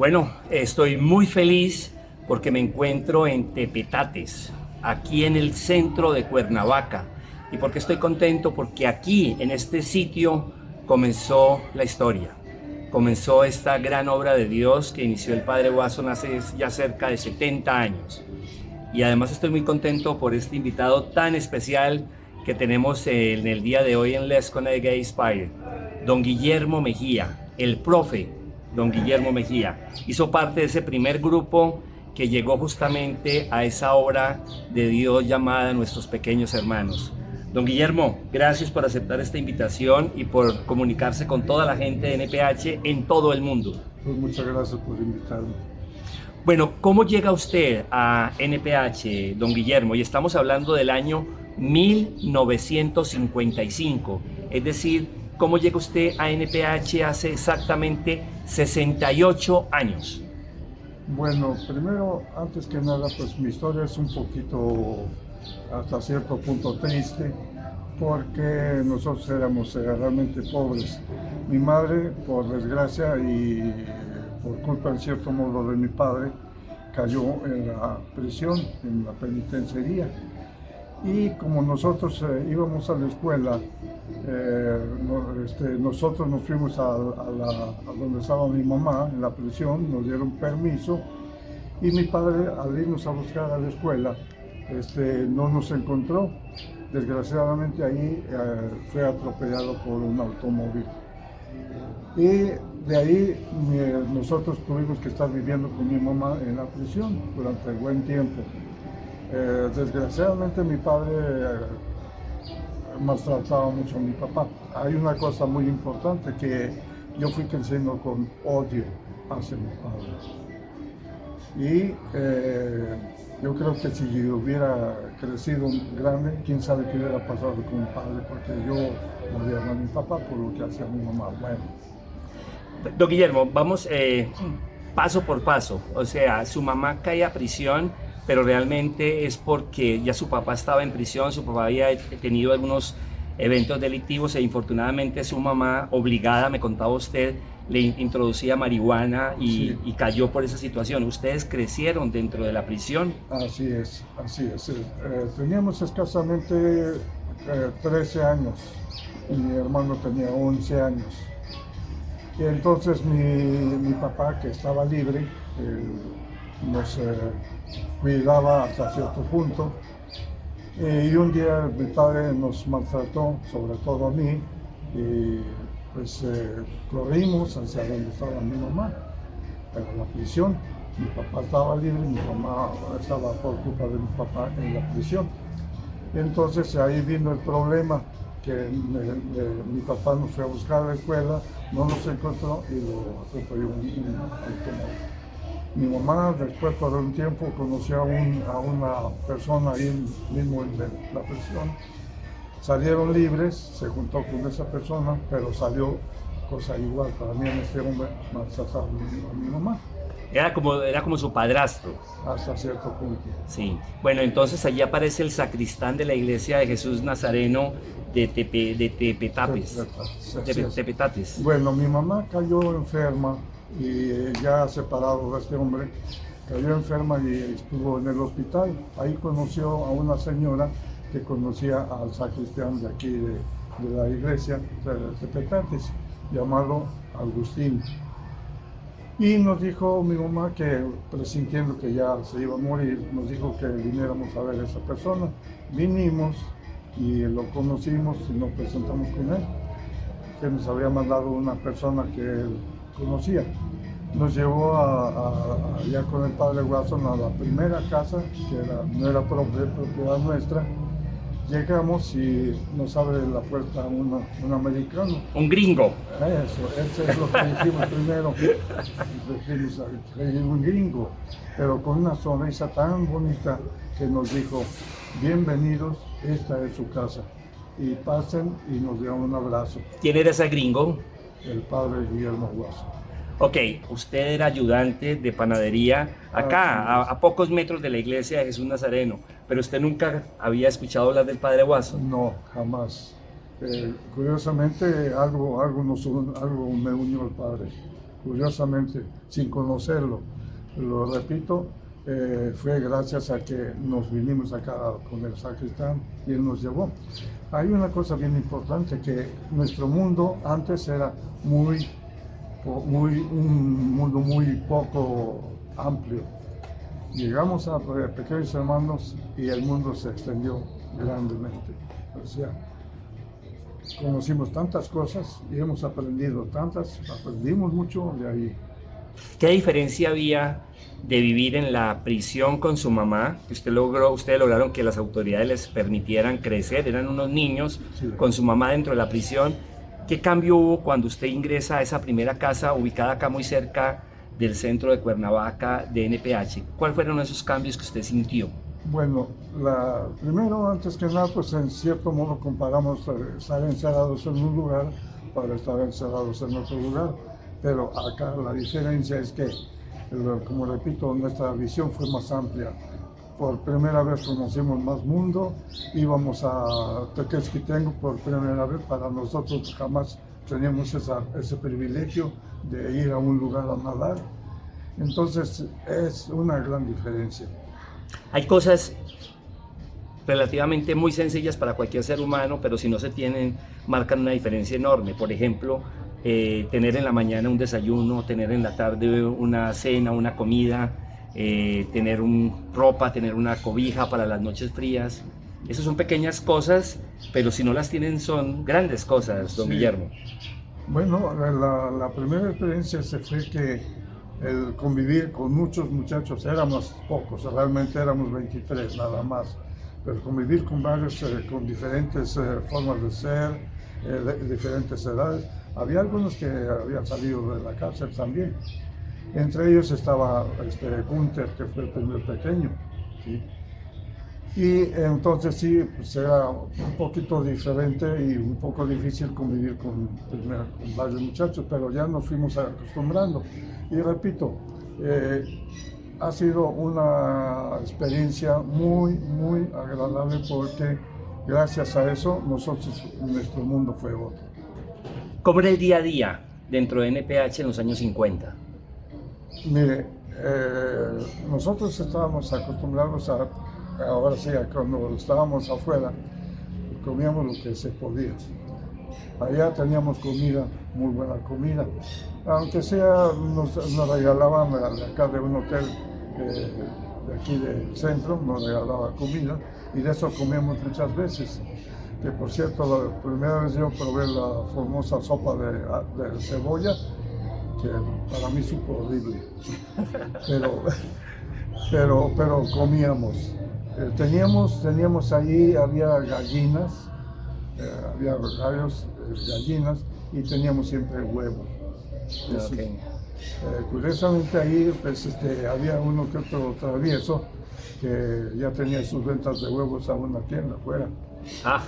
Bueno, estoy muy feliz porque me encuentro en Tepetates, aquí en el centro de Cuernavaca. ¿Y por qué estoy contento? Porque aquí, en este sitio, comenzó la historia. Comenzó esta gran obra de Dios que inició el Padre Watson hace ya cerca de 70 años. Y además estoy muy contento por este invitado tan especial que tenemos en el día de hoy en Let's Connect Gay Inspire, don Guillermo Mejía, el profe don Guillermo Mejía. Hizo parte de ese primer grupo que llegó justamente a esa obra de Dios llamada Nuestros Pequeños Hermanos. Don Guillermo, gracias por aceptar esta invitación y por comunicarse con toda la gente de NPH en todo el mundo. Pues muchas gracias por invitarme. Bueno, ¿cómo llega usted a NPH, don Guillermo? Y estamos hablando del año 1955, es decir, ¿cómo llega usted a NPH hace exactamente 68 años? Bueno, primero, antes que nada, pues mi historia es un poquito, hasta cierto punto triste, porque nosotros éramos realmente pobres. Mi madre, por desgracia y por culpa en cierto modo de mi padre, cayó en la prisión, en la penitenciaría. Y como nosotros íbamos a la escuela, nosotros nos fuimos a donde estaba mi mamá, en la prisión, nos dieron permiso, y mi padre, al irnos a buscar a la escuela, no nos encontró. Desgraciadamente ahí fue atropellado por un automóvil. Y de ahí nosotros tuvimos que estar viviendo con mi mamá en la prisión durante buen tiempo. Desgraciadamente mi padre maltrataba mucho a mi papá. Hay una cosa muy importante, que yo fui creciendo con odio hacia mi padre. Y yo creo que si yo hubiera crecido grande, quién sabe qué hubiera pasado con mi padre, porque yo odiaba a mi papá por lo que hacía mi mamá. Bueno. Don Guillermo, vamos paso por paso. O sea, su mamá cae a prisión, pero realmente es porque ya su papá estaba en prisión, su papá había tenido algunos eventos delictivos e infortunadamente su mamá, obligada, me contaba usted, le introducía marihuana Sí. y cayó por esa situación. ¿Ustedes crecieron dentro de la prisión? Así es, así es. Teníamos escasamente 13 años y mi hermano tenía 11 años. Y entonces mi papá, que estaba libre, nos cuidaba hasta cierto punto. Y un día mi padre nos maltrató, sobre todo a mí, y pues corrimos hacia donde estaba mi mamá, a la prisión. Mi papá estaba libre, mi mamá estaba por culpa de mi papá en la prisión. Entonces ahí vino el problema, que mi papá nos fue a buscar a la escuela, no nos encontró y lo atropelló un automóvil. Mi mamá después, por un tiempo, conoció a una persona ahí mismo en la prisión. Salieron libres, se juntó con esa persona, pero salió cosa igual. Para mí, en este hombre maltrataba a mi mamá. Era como su padrastro. Hasta cierto punto. Sí. Bueno, entonces allí aparece el sacristán de la iglesia de Jesús Nazareno de Tepetates. Tepetates. Bueno, mi mamá cayó enferma y ya separado de este hombre, cayó enferma y estuvo en el hospital. Ahí conoció a una señora que conocía al sacristán de aquí de la iglesia de Tepetates, llamado Agustín. Y nos dijo mi mamá que, presintiendo que ya se iba a morir, nos dijo que viniéramos a ver a esa persona. Vinimos y lo conocimos y nos presentamos con él, que nos había mandado una persona que él conocía. Nos llevó allá con el padre Watson a la primera casa, que no era propiedad nuestra. Llegamos y nos abre la puerta un americano. Un gringo. Eso es lo que dijimos primero. Dijimos, un gringo, pero con una sonrisa tan bonita que nos dijo: bienvenidos, esta es su casa. Y pasen, y nos dio un abrazo. ¿Quién era ese gringo? El padre Guillermo Watson. Ok, usted era ayudante de panadería acá, a pocos metros de la iglesia de Jesús Nazareno, pero usted nunca había escuchado hablar del padre Watson. No, jamás. Curiosamente, algo me unió al padre. curiosamente, sin conocerlo. Lo repito, fue gracias a que nos vinimos acá con el sacristán y él nos llevó. Hay una cosa bien importante, que nuestro mundo antes era un mundo muy poco amplio. Llegamos a Pequeños Hermanos y el mundo se extendió grandemente. O sea, conocimos tantas cosas y hemos aprendido tantas, aprendimos mucho de ahí. ¿Qué diferencia había de vivir en la prisión con su mamá? Ustedes lograron que las autoridades les permitieran crecer, eran unos niños, sí, con su mamá dentro de la prisión. ¿Qué cambio hubo cuando usted ingresa a esa primera casa ubicada acá muy cerca del centro de Cuernavaca de NPH? ¿Cuáles fueron esos cambios que usted sintió? Bueno, primero, antes que nada, pues en cierto modo comparamos estar encerrados en un lugar para estar encerrados en otro lugar, pero acá la diferencia es que, como repito, nuestra visión fue más amplia. Por primera vez conocimos más mundo, íbamos a Tequesquitengo por primera vez. Para nosotros jamás teníamos ese privilegio de ir a un lugar a nadar. Entonces es una gran diferencia. Hay cosas relativamente muy sencillas para cualquier ser humano, pero si no se tienen, marcan una diferencia enorme. Por ejemplo, tener en la mañana un desayuno, tener en la tarde una cena, una comida, tener ropa, tener una cobija para las noches frías. Esas son pequeñas cosas, pero si no las tienen son grandes cosas, don Guillermo. Bueno, la primera experiencia fue que el convivir con muchos muchachos, éramos pocos, realmente éramos 23 nada más, pero convivir con varios, con diferentes formas de ser, diferentes edades. Había algunos que habían salido de la cárcel también. Entre ellos estaba Gunther, que fue el primer pequeño, ¿sí? Y entonces sí, pues era un poquito diferente y un poco difícil convivir con varios muchachos, pero ya nos fuimos acostumbrando. Y repito, ha sido una experiencia muy, muy agradable, porque gracias a eso nuestro mundo fue otro. ¿Cómo era el día a día dentro de NPH en los años 50? Mire, nosotros estábamos acostumbrados ahora sí, cuando estábamos afuera, comíamos lo que se podía. Allá teníamos comida, muy buena comida. Aunque sea, nos regalaban acá de un hotel de aquí del centro, nos regalaba comida, y de eso comíamos muchas veces. Que por cierto, la primera vez yo probé la famosa sopa de cebolla, que para mí supo horrible, pero comíamos. Teníamos allí, había gallinas, había gallinas, y teníamos siempre huevo. Okay. Curiosamente ahí pues, había uno que otro travieso que ya tenía sus ventas de huevos a una tienda afuera,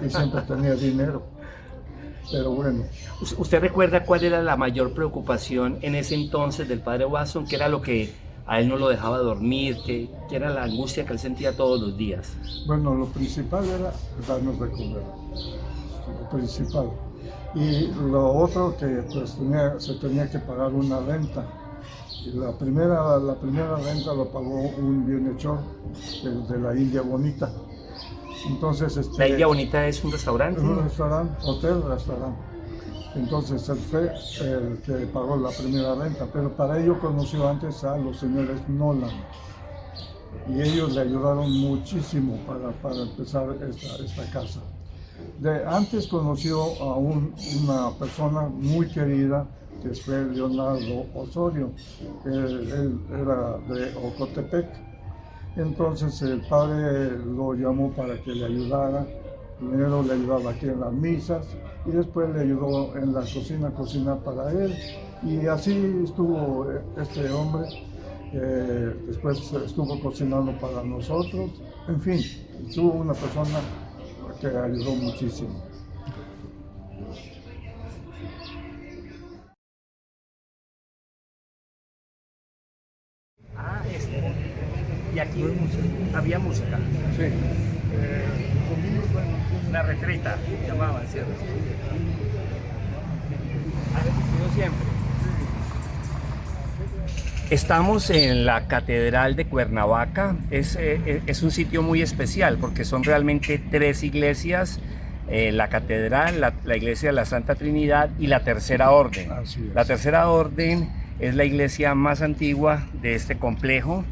y siempre tenía dinero. Pero bueno. ¿Usted recuerda cuál era la mayor preocupación en ese entonces del padre Watson? ¿Qué era lo que a él no lo dejaba dormir? ¿Qué era la angustia que él sentía todos los días? Bueno, lo principal era darnos de comer, lo principal. Y lo otro, que pues se tenía que pagar una renta. Y la primera renta lo pagó un bienhechor de la India Bonita. Entonces, ¿La India Bonita es un restaurante? Un restaurante, hotel-restaurante. Entonces él fue el que pagó la primera renta, pero para ello conoció antes a los señores Nolan. Y ellos le ayudaron muchísimo para empezar esta casa. Antes conoció a una persona muy querida, que fue Leonardo Osorio. Él era de Ocotepec. Entonces el padre lo llamó para que le ayudara. Primero le ayudaba aquí en las misas, y después le ayudó en la cocina a cocinar para él. Y así estuvo este hombre. Después estuvo cocinando para nosotros. En fin, estuvo una persona que ayudó muchísimo. Y aquí había música. Sí. La retreta, llamaban, ¿cierto? ¿Ha existido siempre? Estamos en la Catedral de Cuernavaca. Es un sitio muy especial porque son realmente tres iglesias: la Catedral, la Iglesia de la Santa Trinidad y la Tercera Orden. Así es. La Tercera Orden es la iglesia más antigua de este complejo.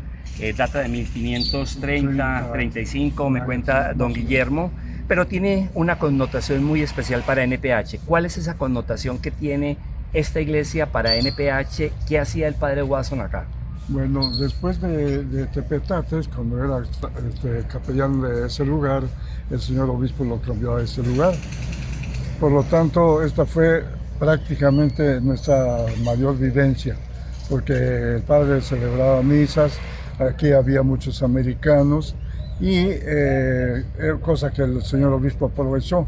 Data de 1530, 35, me cuenta don Guillermo, pero tiene una connotación muy especial para NPH. ¿Cuál es esa connotación que tiene esta iglesia para NPH? ¿Qué hacía el padre Wasson acá? Bueno, después de Tepetates, cuando era capellán de ese lugar, el señor obispo lo cambió a ese lugar. Por lo tanto, esta fue prácticamente nuestra mayor vivencia, porque el padre celebraba misas, aquí había muchos americanos y cosa que el señor obispo aprovechó,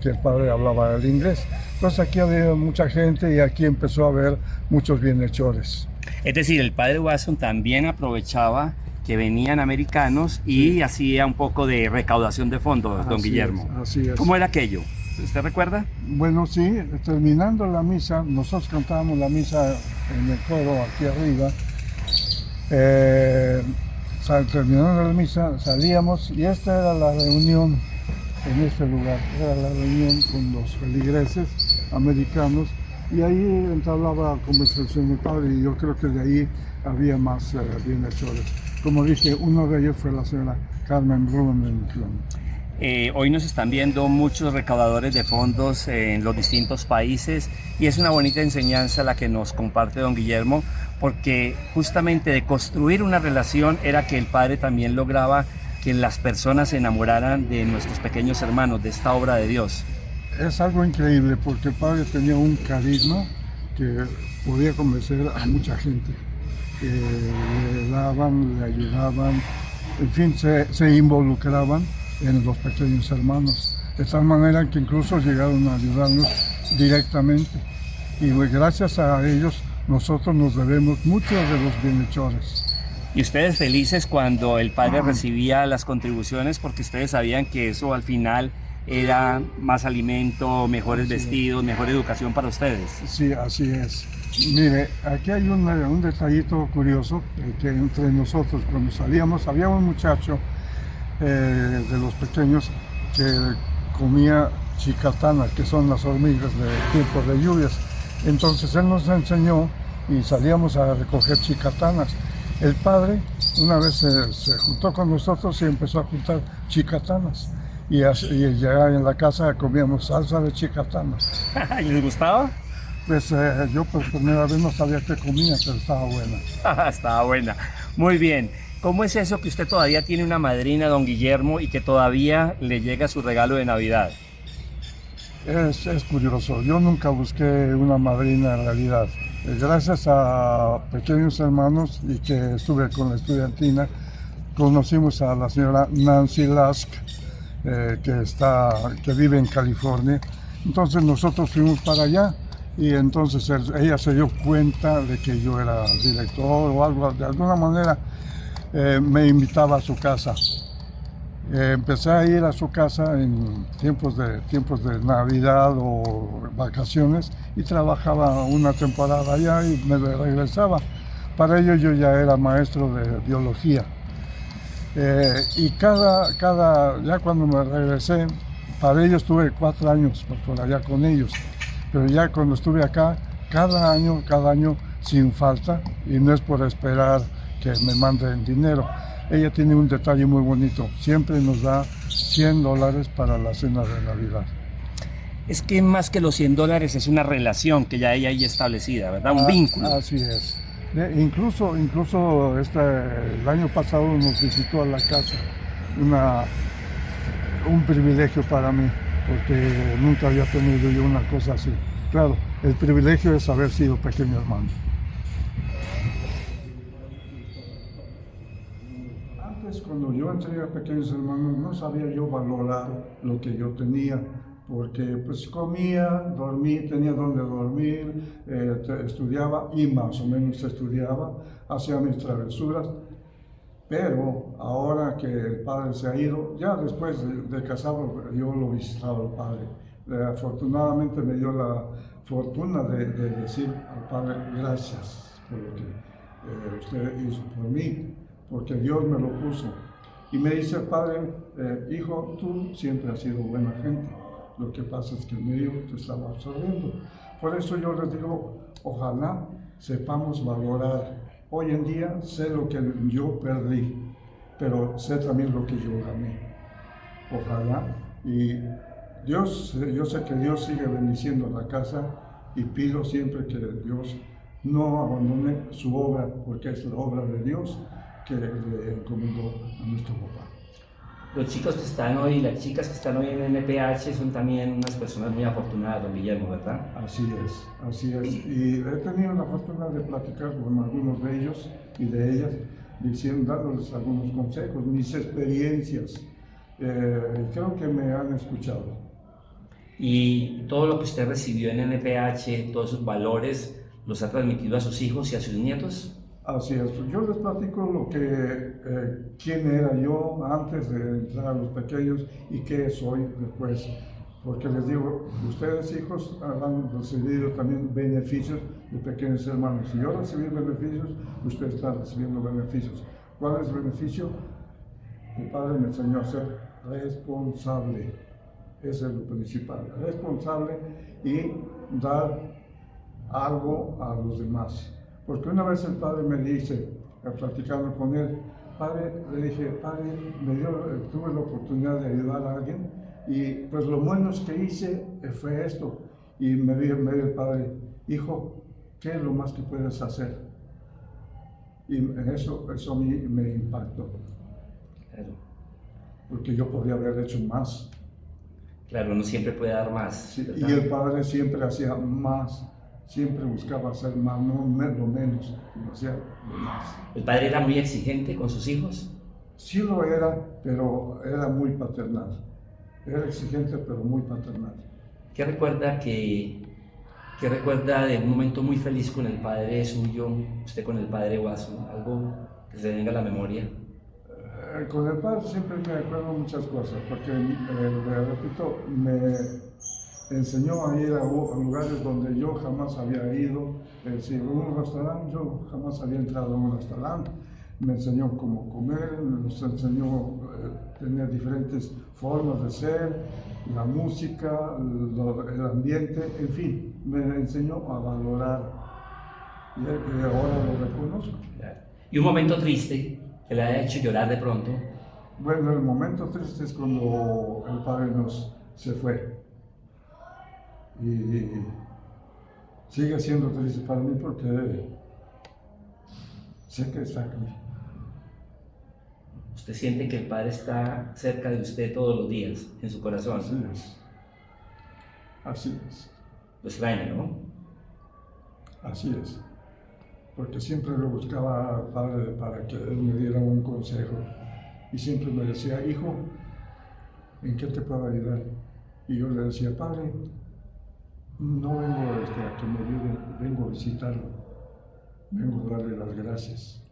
que el padre hablaba el inglés. Entonces aquí había mucha gente y aquí empezó a haber muchos bienhechores. Es decir, el padre Wasson también aprovechaba que venían americanos y hacía un poco de recaudación de fondos, don Guillermo. Así es. ¿Cómo era aquello? ¿Usted recuerda? Bueno, sí, terminando la misa, nosotros cantábamos la misa en el coro aquí arriba. Terminando la misa, salíamos y esta era la reunión en este lugar. Era la reunión con los feligreses americanos y ahí entablaba conversación el padre y yo creo que de ahí había más bienhechores. Como dije, uno de ellos fue la señora Carmen Blumenklund. Hoy nos están viendo muchos recaudadores de fondos en los distintos países y es una bonita enseñanza la que nos comparte don Guillermo, porque justamente de construir una relación era que el padre también lograba que las personas se enamoraran de nuestros pequeños hermanos, de esta obra de Dios. Es algo increíble porque el padre tenía un carisma que podía convencer a mucha gente. Le daban, le ayudaban, en fin, se involucraban en los pequeños hermanos, de tal manera que incluso llegaron a ayudarnos directamente. Y gracias a ellos nosotros nos debemos mucho de los bienhechores. Y ustedes felices cuando el padre recibía las contribuciones, porque ustedes sabían que eso al final era más alimento, mejores vestidos, mejor educación para ustedes. Sí, así es. Mire, aquí hay un detallito curioso, que entre nosotros cuando salíamos había un muchacho de los pequeños que comía chicatanas, que son las hormigas de tiempos de lluvias. Entonces él nos enseñó y salíamos a recoger chicatanas. El padre una vez se juntó con nosotros y empezó a juntar chicatanas. Y ya en la casa comíamos salsa de chicatanas. ¿Y les gustaba? Pues yo por primera vez no sabía qué comía, pero estaba buena. Estaba buena. Muy bien. ¿Cómo es eso que usted todavía tiene una madrina, don Guillermo, y que todavía le llega su regalo de Navidad? Es curioso. Yo nunca busqué una madrina en realidad. Gracias a pequeños hermanos y que estuve con la estudiantina, conocimos a la señora Nancy Lask, que vive en California. Entonces nosotros fuimos para allá y entonces ella se dio cuenta de que yo era director o algo, de alguna manera me invitaba a su casa. Empecé a ir a su casa en tiempos de Navidad o vacaciones y trabajaba una temporada allá y me regresaba. Para ello yo ya era maestro de biología. Y ya cuando me regresé, para ello estuve 4 años por allá con ellos. Pero ya cuando estuve acá, cada año, sin falta, y no es por esperar que me manden dinero. Ella tiene un detalle muy bonito, siempre nos da $100 para la cena de Navidad. Es que más que los $100 es una relación que ya ella hay establecida, ¿verdad? Un vínculo. Así es. Incluso el año pasado nos visitó a la casa, un privilegio para mí, porque nunca había tenido yo una cosa así. Claro, el privilegio es haber sido pequeño hermano. Antes, cuando yo entré a Pequeños Hermanos, no sabía yo valorar lo que yo tenía, porque pues comía, dormía, tenía donde dormir, estudiaba y más o menos estudiaba, hacía mis travesuras. Pero ahora que el padre se ha ido, ya después de casado yo lo visitaba al padre. Afortunadamente me dio la fortuna de decir al padre gracias por lo que usted hizo por mí, porque Dios me lo puso. Y me dice, padre, hijo, tú siempre has sido buena gente, lo que pasa es que el medio te estaba absorbiendo. Por eso yo les digo, ojalá sepamos valorar. Hoy en día sé lo que yo perdí, pero sé también lo que yo gané. Ojalá. Y Dios, yo sé que Dios sigue bendiciendo la casa y pido siempre que Dios no abandone su obra, porque es la obra de Dios que le encomendó a nuestro papá. Los chicos que están hoy, las chicas que están hoy en NPH son también unas personas muy afortunadas, don Guillermo, ¿verdad? Así es, así es. Y he tenido la fortuna de platicar con algunos de ellos y de ellas, dándoles algunos consejos, mis experiencias. Creo que me han escuchado. Y todo lo que usted recibió en NPH, todos esos valores, ¿los ha transmitido a sus hijos y a sus nietos? Así es, yo les platico quién era yo antes de entrar a los pequeños y qué soy después, porque les digo, ustedes hijos han recibido también beneficios de pequeños hermanos. Si yo recibí beneficios, ustedes están recibiendo beneficios. ¿Cuál es el beneficio? Mi padre me enseñó a ser responsable, ese es lo principal, responsable y dar algo a los demás. Porque una vez el padre me dice, platicando con él, padre, le dije, padre, tuve la oportunidad de ayudar a alguien y pues lo bueno que hice fue esto. Y me dijo el padre, hijo, ¿qué es lo más que puedes hacer? Y eso a mí me impactó. Claro. Porque yo podría haber hecho más. Claro, uno siempre puede dar más. Sí, y el padre siempre hacía más. Siempre buscaba hacer más, no lo menos, sino hacía lo más. ¿El padre era muy exigente con sus hijos? Sí lo era, pero era muy paternal. Era exigente, pero muy paternal. ¿Qué recuerda de un momento muy feliz con el padre suyo, usted con el padre Guaso? Algo que se venga a la memoria. Con el padre siempre me acuerdo muchas cosas, porque, le repito, me enseñó a ir a lugares donde yo jamás había ido. Si un restaurante, yo jamás había entrado en un restaurante. Me enseñó cómo comer, nos enseñó tener diferentes formas de ser, la música, el ambiente, en fin, me enseñó a valorar y ahora lo reconozco. Claro. ¿Y un momento triste que le haya hecho llorar de pronto? Bueno, el momento triste es cuando el padre se fue. Y sigue siendo triste para mí porque sé que está aquí. ¿Usted siente que el Padre está cerca de usted todos los días, en su corazón? Así es. Así es. Lo extraña, ¿no? Así es. Porque siempre lo buscaba al Padre para que Él me diera un consejo. Y siempre me decía, hijo, ¿en qué te puedo ayudar? Y yo le decía, Padre, no vengo a que me ayude, vengo a visitarlo, vengo a darle las gracias.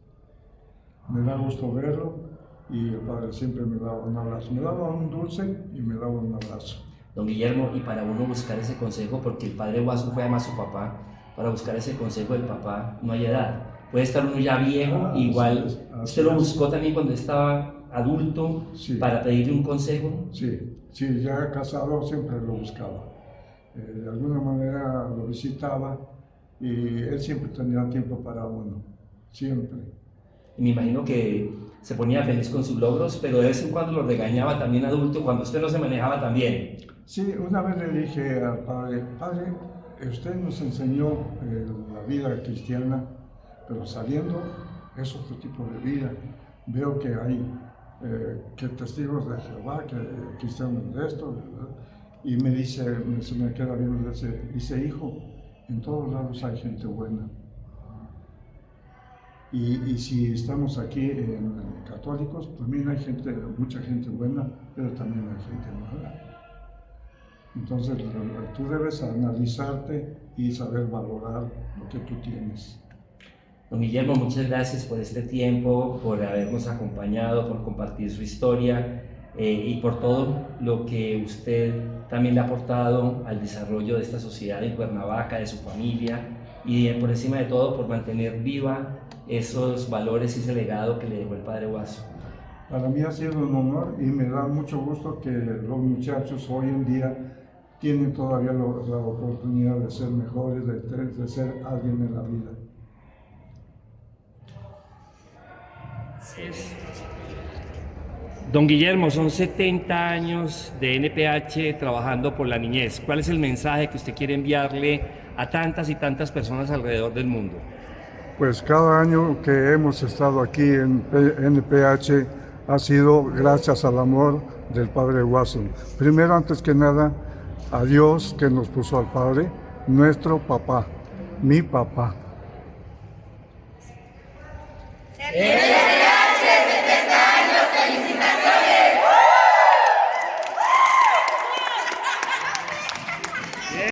Me da gusto verlo y el padre siempre me daba un abrazo. Me daba un dulce y me daba un abrazo. Don Guillermo, y para uno buscar ese consejo, porque el padre Guaso fue además su papá, para buscar ese consejo del papá no hay edad. Puede estar uno ya viejo, igual. ¿Usted lo buscó también cuando estaba adulto, sí, para pedirle un consejo? Sí, ya casado siempre lo buscaba. De alguna manera lo visitaba y él siempre tenía tiempo para uno, siempre. Y me imagino que se ponía feliz con sus logros, pero de vez en cuando lo regañaba también adulto cuando usted no se manejaba tan bien. Sí, una vez le dije al padre, padre, usted nos enseñó la vida cristiana, pero saliendo es otro tipo de vida. Veo que hay que testigos de Jehová, que cristianos de esto, ¿verdad? Y me dice, se me queda bien, dice, hijo, en todos lados hay gente buena. Y si estamos aquí en católicos, también hay mucha gente buena, pero también hay gente mala. Entonces tú debes analizarte y saber valorar lo que tú tienes. Don Guillermo, muchas gracias por este tiempo, por habernos acompañado, por compartir su historia y por todo lo que usted también le ha aportado al desarrollo de esta sociedad en Cuernavaca, de su familia, y por encima de todo por mantener viva esos valores y ese legado que le dejó el padre Guaso. Para mí ha sido un honor y me da mucho gusto que los muchachos hoy en día tienen todavía la oportunidad de ser mejores, de ser alguien en la vida. Así es. Don Guillermo, son 70 años de NPH trabajando por la niñez. ¿Cuál es el mensaje que usted quiere enviarle a tantas y tantas personas alrededor del mundo? Pues cada año que hemos estado aquí en NPH ha sido gracias al amor del Padre Guaso. Primero, antes que nada, a Dios que nos puso al Padre, nuestro papá, mi papá.